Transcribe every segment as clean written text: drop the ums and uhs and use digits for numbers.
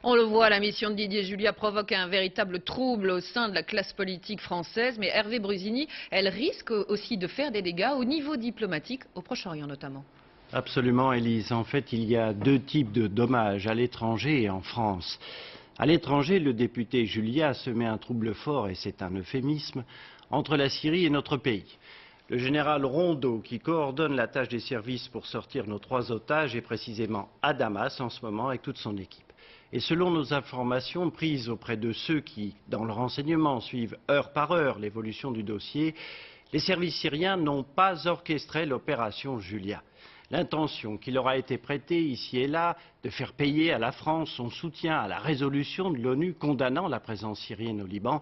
On le voit, la mission de Didier Julia provoque un véritable trouble au sein de la classe politique française. Mais Hervé Brusini, elle risque aussi de faire des dégâts au niveau diplomatique, au Proche-Orient notamment. Absolument, Élise. En fait, il y a deux types de dommages, à l'étranger et en France. À l'étranger, le député Julia semet un trouble fort, et c'est un euphémisme, entre la Syrie et notre pays. Le général Rondeau, qui coordonne la tâche des services pour sortir nos 3 otages, est précisément à Damas en ce moment avec toute son équipe. Et selon nos informations prises auprès de ceux qui, dans le renseignement, suivent heure par heure l'évolution du dossier, les services syriens n'ont pas orchestré l'opération Julia. L'intention qui leur a été prêtée ici et là de faire payer à la France son soutien à la résolution de l'ONU condamnant la présence syrienne au Liban,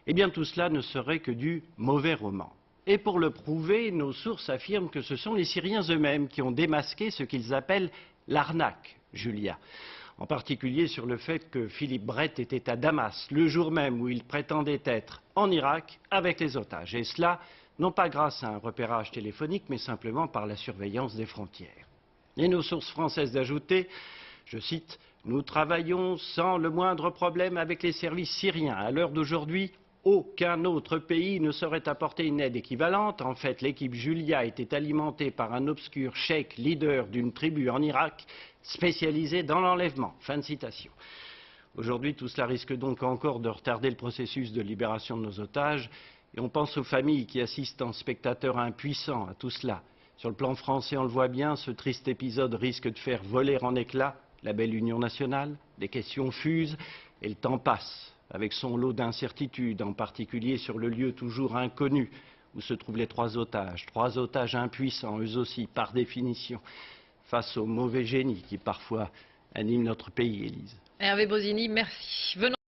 eh bien tout cela ne serait que du mauvais roman. Et pour le prouver, nos sources affirment que ce sont les Syriens eux-mêmes qui ont démasqué ce qu'ils appellent l'arnaque Julia. En particulier sur le fait que Philippe Brett était à Damas le jour même où il prétendait être en Irak avec les otages. Et cela, non pas grâce à un repérage téléphonique, mais simplement par la surveillance des frontières. Et nos sources françaises d'ajouter, je cite, « Nous travaillons sans le moindre problème avec les services syriens. À l'heure d'aujourd'hui, aucun autre pays ne saurait apporter une aide équivalente. En fait, l'équipe Julia était alimentée par un obscur cheikh leader d'une tribu en Irak spécialisée dans l'enlèvement. » Fin de citation. Aujourd'hui, tout cela risque donc encore de retarder le processus de libération de nos otages. Et on pense aux familles qui assistent en spectateurs impuissants à tout cela. Sur le plan français, on le voit bien, ce triste épisode risque de faire voler en éclats la belle union nationale. Des questions fusent et le temps passe, avec son lot d'incertitudes, en particulier sur le lieu toujours inconnu où se trouvent les 3 otages. 3 otages impuissants, eux aussi, par définition, face au mauvais génie qui parfois anime notre pays, Élise. Hervé Brusini, merci.